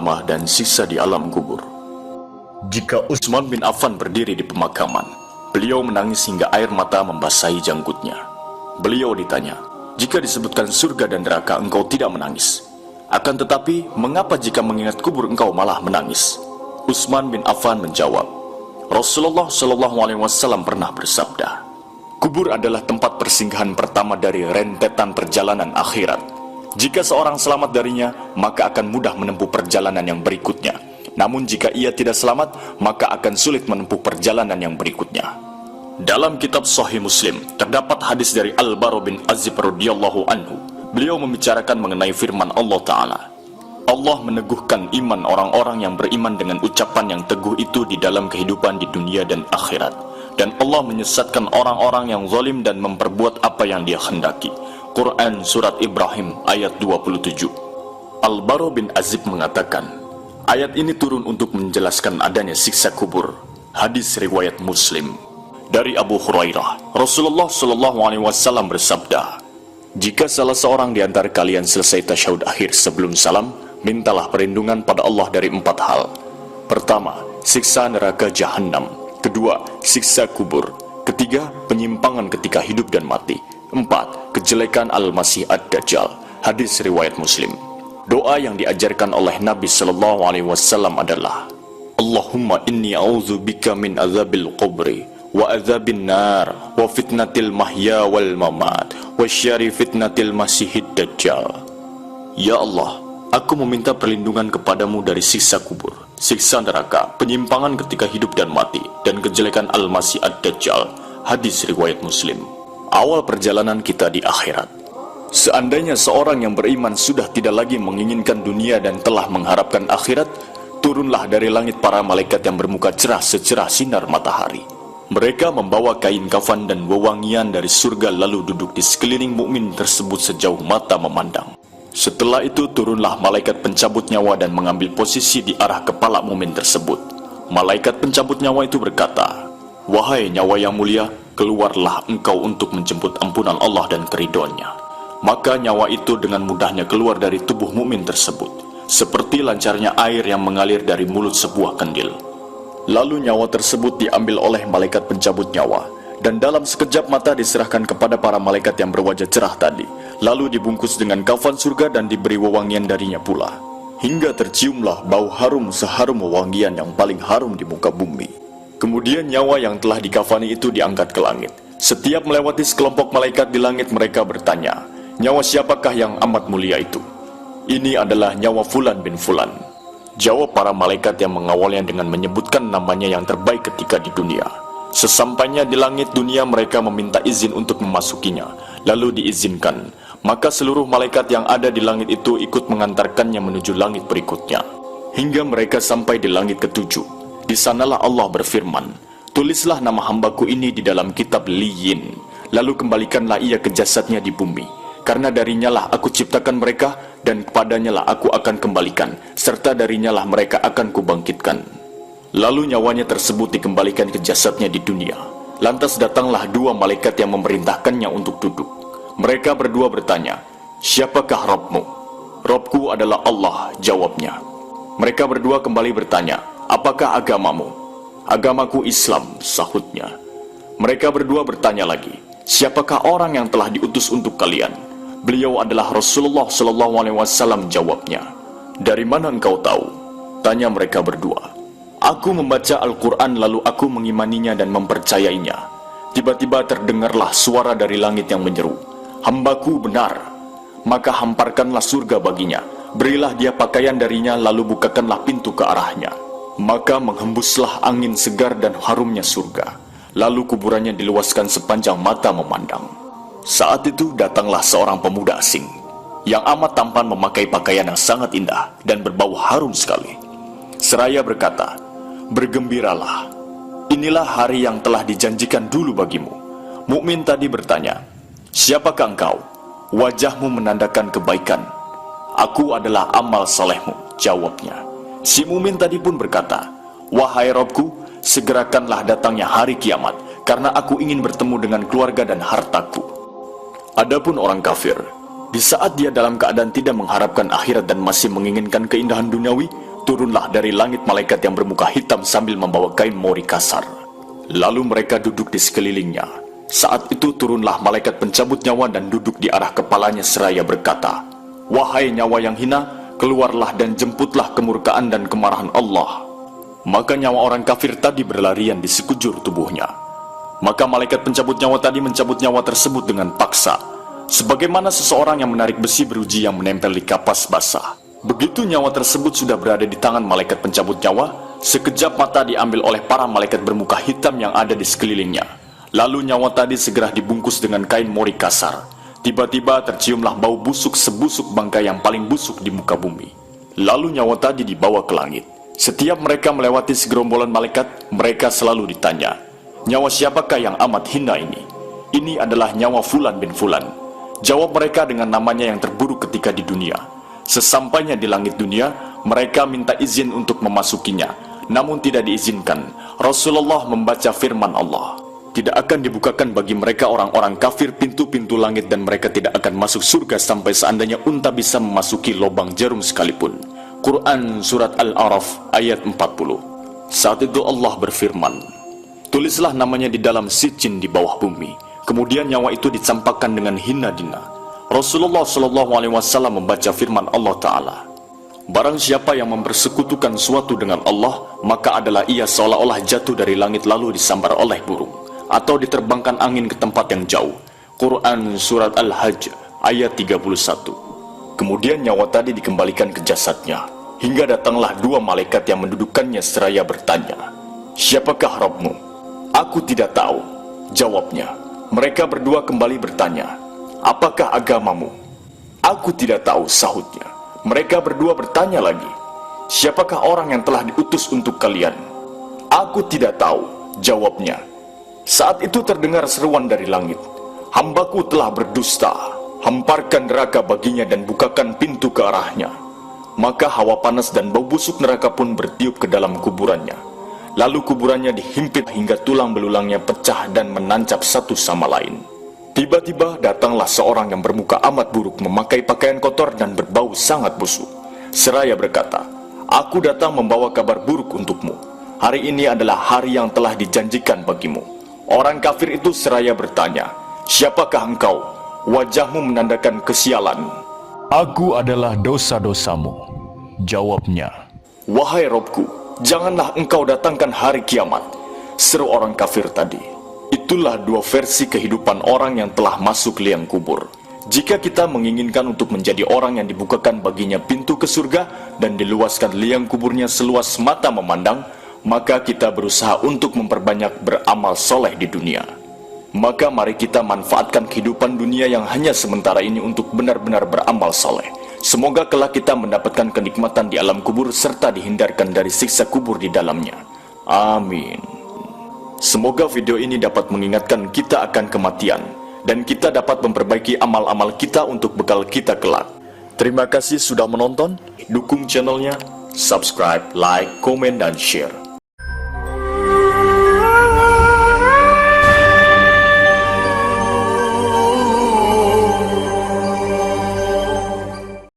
kiamah dan siksa di alam kubur. Jika Utsman bin Affan berdiri di pemakaman, beliau menangis hingga air mata membasahi janggutnya. Beliau ditanya, jika disebutkan surga dan neraka engkau tidak menangis, akan tetapi mengapa jika mengingat kubur engkau malah menangis? Utsman bin Affan menjawab, Rasulullah SAW pernah bersabda, kubur adalah tempat persinggahan pertama dari rentetan perjalanan akhirat. Jika seorang selamat darinya, maka akan mudah menempuh perjalanan yang berikutnya. Namun jika ia tidak selamat, maka akan sulit menempuh perjalanan yang berikutnya. Dalam kitab Sahih Muslim, terdapat hadis dari Al-Bara bin Azib radhiyallahu anhu. Beliau membicarakan mengenai firman Allah Ta'ala. Allah meneguhkan iman orang-orang yang beriman dengan ucapan yang teguh itu di dalam kehidupan di dunia dan akhirat. Dan Allah menyesatkan orang-orang yang zalim dan memperbuat apa yang dia hendaki. Quran Surat Ibrahim ayat 27. Al-Bara bin Azib mengatakan, ayat ini turun untuk menjelaskan adanya siksa kubur. Hadis riwayat Muslim. Dari Abu Hurairah, Rasulullah SAW bersabda, jika salah seorang di antara kalian selesai tasyahud akhir sebelum salam, mintalah perlindungan pada Allah dari 4 hal. Pertama, siksa neraka jahanam. Kedua, siksa kubur. Ketiga, penyimpangan ketika hidup dan mati. 4, kejelekan Al-Masih Ad-Dajjal. Hadis riwayat Muslim. Doa yang diajarkan oleh Nabi SAW adalah, Allahumma inni a'udzubika min azabil qabri wa azabin nar wa fitnatil mahya wal mamat wa syarri fitnatil masihid dajjal. Ya Allah, aku meminta perlindungan kepadamu dari siksa kubur, siksa neraka, penyimpangan ketika hidup dan mati, dan kejelekan Al-Masih Ad-Dajjal. Hadis riwayat Muslim. Awal perjalanan kita di akhirat. Seandainya seorang yang beriman sudah tidak lagi menginginkan dunia dan telah mengharapkan akhirat, turunlah dari langit para malaikat yang bermuka cerah secerah sinar matahari. Mereka membawa kain kafan dan wewangian dari surga lalu duduk di sekeliling mukmin tersebut sejauh mata memandang. Setelah itu turunlah malaikat pencabut nyawa dan mengambil posisi di arah kepala mukmin tersebut. Malaikat pencabut nyawa itu berkata, wahai nyawa yang mulia, keluarlah engkau untuk menjemput ampunan Allah dan keridhoannya. Maka nyawa itu dengan mudahnya keluar dari tubuh mukmin tersebut, seperti lancarnya air yang mengalir dari mulut sebuah kandil. Lalu nyawa tersebut diambil oleh malaikat pencabut nyawa, dan dalam sekejap mata diserahkan kepada para malaikat yang berwajah cerah tadi, lalu dibungkus dengan kafan surga dan diberi wewangian darinya pula, hingga terciumlah bau harum seharum wewangian yang paling harum di muka bumi. Kemudian nyawa yang telah dikafani itu diangkat ke langit. Setiap melewati sekelompok malaikat di langit, mereka bertanya, nyawa siapakah yang amat mulia itu? Ini adalah nyawa Fulan bin Fulan. Jawab para malaikat yang mengawalnya dengan menyebutkan namanya yang terbaik ketika di dunia. Sesampainya di langit dunia, mereka meminta izin untuk memasukinya, lalu diizinkan. Maka seluruh malaikat yang ada di langit itu ikut mengantarkannya menuju langit berikutnya, hingga mereka sampai di langit ketujuh. Di sanalah Allah berfirman, tulislah nama hambaku ini di dalam kitab Liyin, lalu kembalikanlah ia ke jasadnya di bumi, karena darinya lah aku ciptakan mereka, dan kepadanya lah aku akan kembalikan, serta darinya lah mereka akan kubangkitkan. Lalu nyawanya tersebut dikembalikan ke jasadnya di dunia. Lantas datanglah 2 malaikat yang memerintahkannya untuk duduk. Mereka berdua bertanya, siapakah Rabbmu? Rabbku adalah Allah, jawabnya. Mereka berdua kembali bertanya, apakah agamamu? Agamaku Islam, sahutnya. Mereka berdua bertanya lagi, siapakah orang yang telah diutus untuk kalian? Beliau adalah Rasulullah SAW, jawabnya. Dari mana engkau tahu? Tanya mereka berdua. Aku membaca Al-Quran lalu aku mengimaninya dan mempercayainya. Tiba-tiba terdengarlah suara dari langit yang menyeru, hambaku benar, maka hamparkanlah surga baginya, berilah dia pakaian darinya, lalu bukakanlah pintu ke arahnya. Maka menghembuslah angin segar dan harumnya surga, lalu kuburannya diluaskan sepanjang mata memandang. Saat itu datanglah seorang pemuda asing, yang amat tampan memakai pakaian yang sangat indah dan berbau harum sekali. Seraya berkata, bergembiralah, inilah hari yang telah dijanjikan dulu bagimu. Mukmin tadi bertanya, siapakah engkau? Wajahmu menandakan kebaikan. Aku adalah amal salehmu, jawabnya. Si mukmin tadi pun berkata, wahai Rabbku, segerakanlah datangnya hari kiamat, karena aku ingin bertemu dengan keluarga dan hartaku. Adapun orang kafir, di saat dia dalam keadaan tidak mengharapkan akhirat dan masih menginginkan keindahan duniawi, turunlah dari langit malaikat yang bermuka hitam sambil membawa kain mori kasar. Lalu mereka duduk di sekelilingnya. Saat itu turunlah malaikat pencabut nyawa dan duduk di arah kepalanya seraya berkata, "Wahai nyawa yang hina, keluarlah dan jemputlah kemurkaan dan kemarahan Allah." Maka nyawa orang kafir tadi berlarian di sekujur tubuhnya. Maka malaikat pencabut nyawa tadi mencabut nyawa tersebut dengan paksa, sebagaimana seseorang yang menarik besi beruji yang menempel di kapas basah. Begitu nyawa tersebut sudah berada di tangan malaikat pencabut nyawa, sekejap mata diambil oleh para malaikat bermuka hitam yang ada di sekelilingnya. Lalu nyawa tadi segera dibungkus dengan kain mori kasar. Tiba-tiba terciumlah bau busuk sebusuk bangkai yang paling busuk di muka bumi. Lalu nyawa tadi dibawa ke langit. Setiap mereka melewati segerombolan malaikat, mereka selalu ditanya, "Nyawa siapakah yang amat hina ini?" "Ini adalah nyawa Fulan bin Fulan." Jawab mereka dengan namanya yang terburuk ketika di dunia. Sesampainya di langit dunia, mereka minta izin untuk memasukinya, namun tidak diizinkan. Rasulullah membaca firman Allah, "Tidak akan dibukakan bagi mereka orang-orang kafir pintu-pintu langit dan mereka tidak akan masuk surga sampai seandainya unta bisa memasuki lubang jarum sekalipun." Quran Surat Al-A'raf ayat 40. Saat itu Allah berfirman, "Tulislah namanya di dalam sijin di bawah bumi." Kemudian nyawa itu dicampakkan dengan hina dina. Rasulullah SAW membaca firman Allah Ta'ala, "Barang siapa yang mempersekutukan suatu dengan Allah, maka adalah ia seolah-olah jatuh dari langit lalu disambar oleh burung, atau diterbangkan angin ke tempat yang jauh." Quran Surat Al-Hajj ayat 31. Kemudian nyawa tadi dikembalikan ke jasadnya, hingga datanglah dua malaikat yang mendudukkannya seraya bertanya, "Siapakah Rabbmu?" "Aku tidak tahu," jawabnya. Mereka berdua kembali bertanya, "Apakah agamamu?" "Aku tidak tahu," sahutnya. Mereka berdua bertanya lagi, "Siapakah orang yang telah diutus untuk kalian?" "Aku tidak tahu," jawabnya. Saat itu terdengar seruan dari langit, "Hambaku telah berdusta, hamparkan neraka baginya dan bukakan pintu ke arahnya." Maka hawa panas dan bau busuk neraka pun bertiup ke dalam kuburannya. Lalu kuburannya dihimpit hingga tulang belulangnya pecah dan menancap satu sama lain. Tiba-tiba datanglah seorang yang bermuka amat buruk, memakai pakaian kotor dan berbau sangat busuk. Seraya berkata, "Aku datang membawa kabar buruk untukmu. Hari ini adalah hari yang telah dijanjikan bagimu." Orang kafir itu seraya bertanya, "Siapakah engkau?" Wajahmu menandakan kesialan. "Aku adalah dosa-dosamu," jawabnya. "Wahai Robku, janganlah engkau datangkan hari kiamat," seru orang kafir tadi. Itulah dua versi kehidupan orang yang telah masuk liang kubur. Jika kita menginginkan untuk menjadi orang yang dibukakan baginya pintu ke surga dan diluaskan liang kuburnya seluas mata memandang, maka kita berusaha untuk memperbanyak beramal soleh di dunia. Maka mari kita manfaatkan kehidupan dunia yang hanya sementara ini untuk benar-benar beramal soleh. Semoga kelak kita mendapatkan kenikmatan di alam kubur serta dihindarkan dari siksa kubur di dalamnya. Amin. Semoga video ini dapat mengingatkan kita akan kematian, dan kita dapat memperbaiki amal-amal kita untuk bekal kita kelak. Terima kasih sudah menonton, dukung channelnya, subscribe, like, komen, dan share.